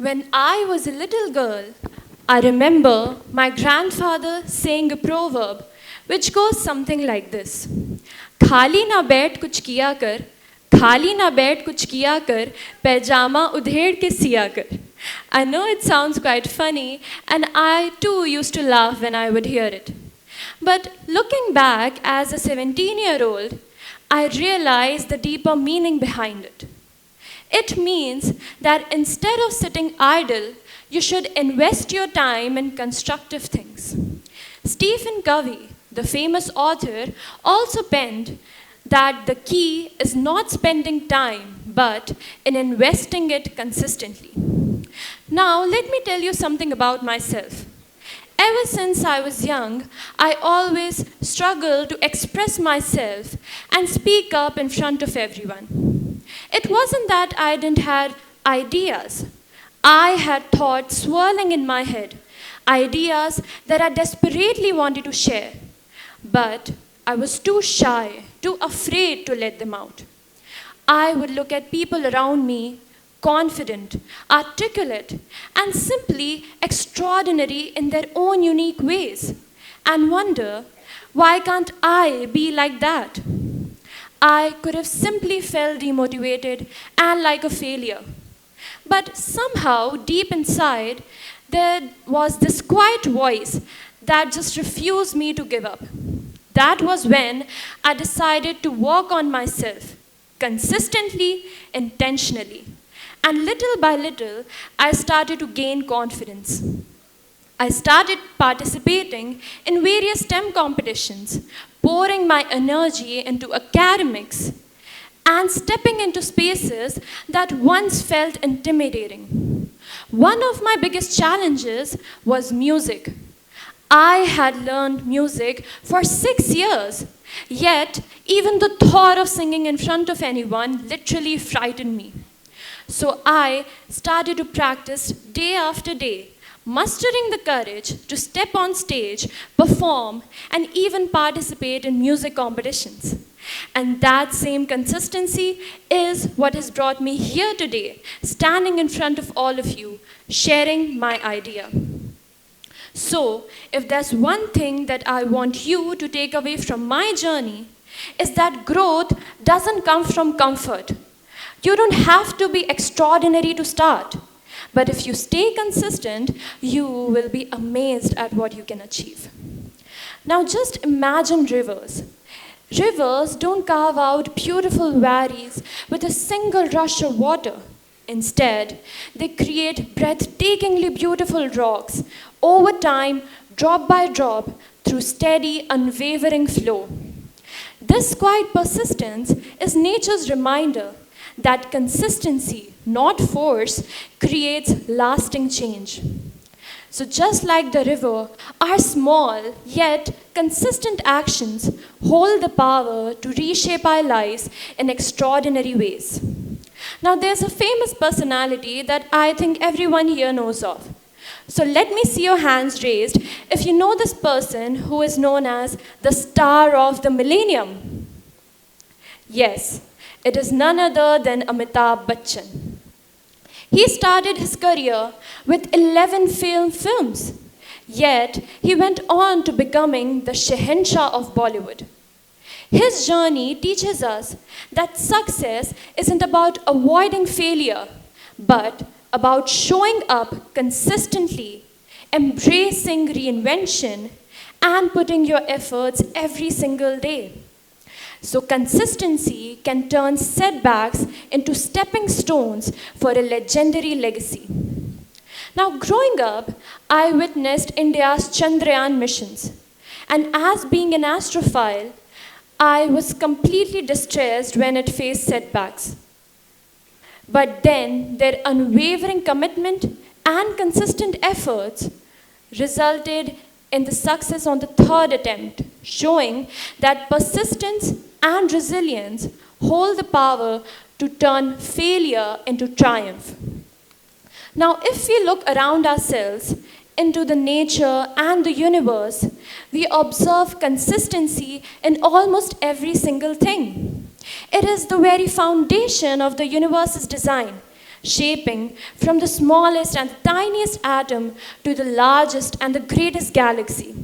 When I was a little girl, I remember my grandfather saying a proverb which goes something like this. खाली ना बैठ कुछ किया कर, खाली ना बैठ कुछ किया कर, पैजामा उधेड़ के सिया कर. I know it sounds quite funny, and I too used to laugh when I would hear it. But looking back as a 17-year-old, I realized the deeper meaning behind it. It means that instead of sitting idle, you should invest your time in constructive things. Stephen Covey, the famous author, also penned that the key is not spending time, but in investing it consistently. Now, let me tell you something about myself. Ever since I was young, I always struggled to express myself and speak up in front of everyone. It wasn't that I didn't have ideas. I had thoughts swirling in my head, ideas that I desperately wanted to share. But I was too shy, too afraid to let them out. I would look at people around me, confident, articulate, and simply extraordinary in their own unique ways, and wonder, why can't I be like that? I could have simply felt demotivated and like a failure. But somehow, deep inside, there was this quiet voice that just refused me to give up. That was when I decided to work on myself, consistently, intentionally. And little by little, I started to gain confidence. I started participating in various STEM competitions, pouring my energy into academics, and stepping into spaces that once felt intimidating. One of my biggest challenges was music. I had learned music for 6 years, yet even the thought of singing in front of anyone literally frightened me. So I started to practice day after day, mustering the courage to step on stage, perform, and even participate in music competitions. And that same consistency is what has brought me here today, standing in front of all of you, sharing my idea. So, if there's one thing that I want you to take away from my journey, is that growth doesn't come from comfort. You don't have to be extraordinary to start. But if you stay consistent, you will be amazed at what you can achieve. Now just imagine rivers. Rivers don't carve out beautiful valleys with a single rush of water. Instead, they create breathtakingly beautiful rocks over time, drop by drop, through steady, unwavering flow. This quiet persistence is nature's reminder that consistency, not force, creates lasting change. So just like the river, our small yet consistent actions hold the power to reshape our lives in extraordinary ways. Now there's a famous personality that I think everyone here knows of. So let me see your hands raised if you know this person who is known as the star of the millennium. Yes, it is none other than Amitabh Bachchan. He started his career with 11 films, yet he went on to becoming the Shehenshah of Bollywood. His journey teaches us that success isn't about avoiding failure, but about showing up consistently, embracing reinvention, and putting your efforts every single day. So consistency can turn setbacks into stepping stones for a legendary legacy. Now growing up, I witnessed India's Chandrayaan missions. And as being an astrophile, I was completely distressed when it faced setbacks. But then their unwavering commitment and consistent efforts resulted in the success on the third attempt, showing that persistence and resilience hold the power to turn failure into triumph. Now, if we look around ourselves into the nature and the universe, we observe consistency in almost every single thing. It is the very foundation of the universe's design. shaping from the smallest and the tiniest atom to the largest and the greatest galaxy.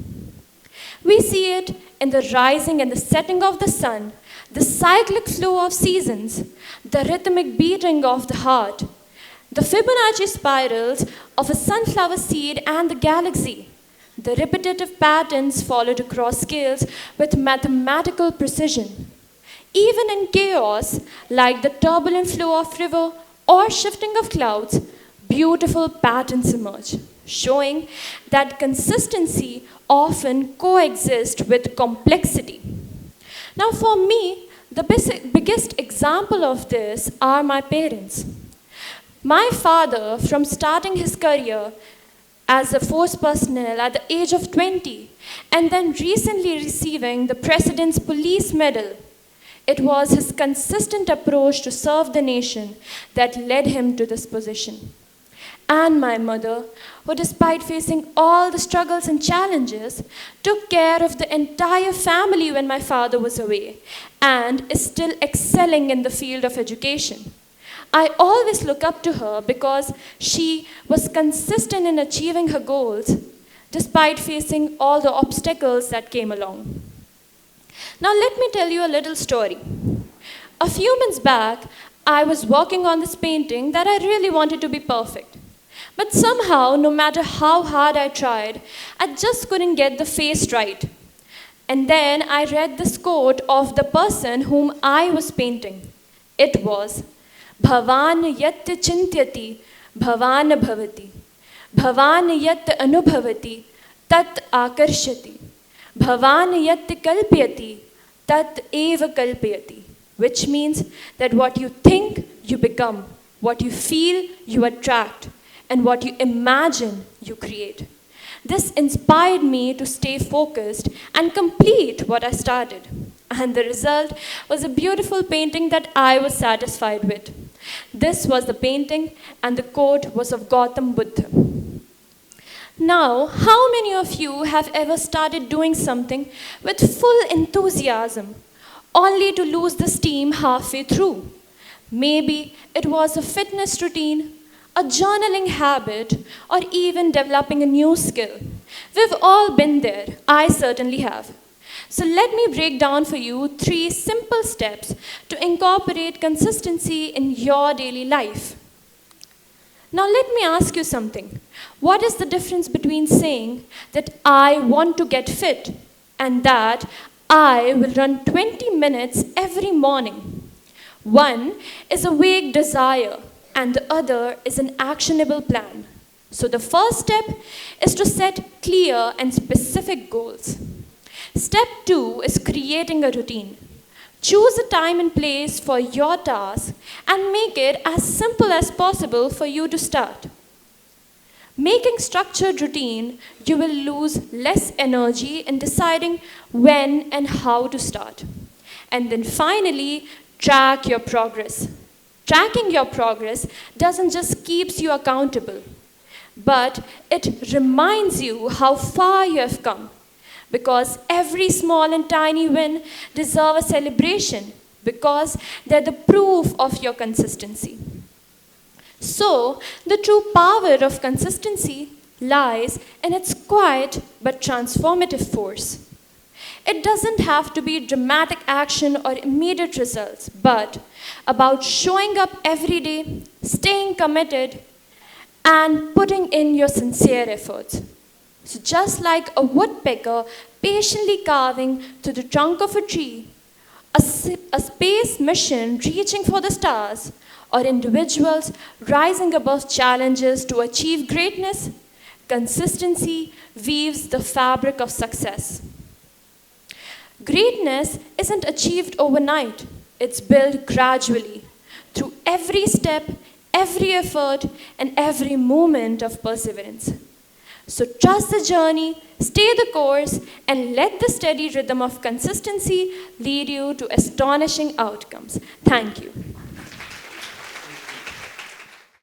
We see it in the rising and the setting of the sun, the cyclic flow of seasons, the rhythmic beating of the heart, the Fibonacci spirals of a sunflower seed and the galaxy, the repetitive patterns followed across scales with mathematical precision. Even in chaos, like the turbulent flow of river or shifting of clouds, beautiful patterns emerge, showing that consistency often coexists with complexity. Now for me, the biggest example of this are my parents. My father, from starting his career as a force personnel at the age of 20, and then recently receiving the President's Police Medal, it was his consistent approach to serve the nation that led him to this position. And my mother, who despite facing all the struggles and challenges, took care of the entire family when my father was away, and is still excelling in the field of education. I always look up to her because she was consistent in achieving her goals, despite facing all the obstacles that came along. Now let me tell you a little story. A few months back, I was working on this painting that I really wanted to be perfect. But somehow, no matter how hard I tried, I just couldn't get the face right. And then I read this quote of the person whom I was painting. It was, Bhavan yat chintyati, Bhavan bhavati. Bhavan yat anubhavati, tat akarshati. Bhavan yat kalpyati, tat eva kalpyati. Which means that what you think, you become. What you feel, you attract. And what you imagine, you create. This inspired me to stay focused and complete what I started. And the result was a beautiful painting that I was satisfied with. This was the painting, and the quote was of Gautam Buddha. Now, how many of you have ever started doing something with full enthusiasm, only to lose the steam halfway through? Maybe it was a fitness routine, a journaling habit, or even developing a new skill. We've all been there. I certainly have. So let me break down for you 3 simple steps to incorporate consistency in your daily life. Now let me ask you something. What is the difference between saying that I want to get fit and that I will run 20 minutes every morning? One is a vague desire, and the other is an actionable plan. So the first step is to set clear and specific goals. Step 2 is creating a routine. Choose a time and place for your task and make it as simple as possible for you to start. Making structured routine, you will lose less energy in deciding when and how to start. And then finally, track your progress. Tracking your progress doesn't just keep you accountable, but it reminds you how far you have come. Because every small and tiny win deserves a celebration, because they're the proof of your consistency. So, the true power of consistency lies in its quiet but transformative force. It doesn't have to be dramatic action or immediate results, but about showing up every day, staying committed, and putting in your sincere efforts. So just like a woodpecker patiently carving through the trunk of a tree, a space mission reaching for the stars, or individuals rising above challenges to achieve greatness, consistency weaves the fabric of success. Greatness isn't achieved overnight. It's built gradually through every step, every effort, and every moment of perseverance. So trust the journey, stay the course, and let the steady rhythm of consistency lead you to astonishing outcomes. Thank you.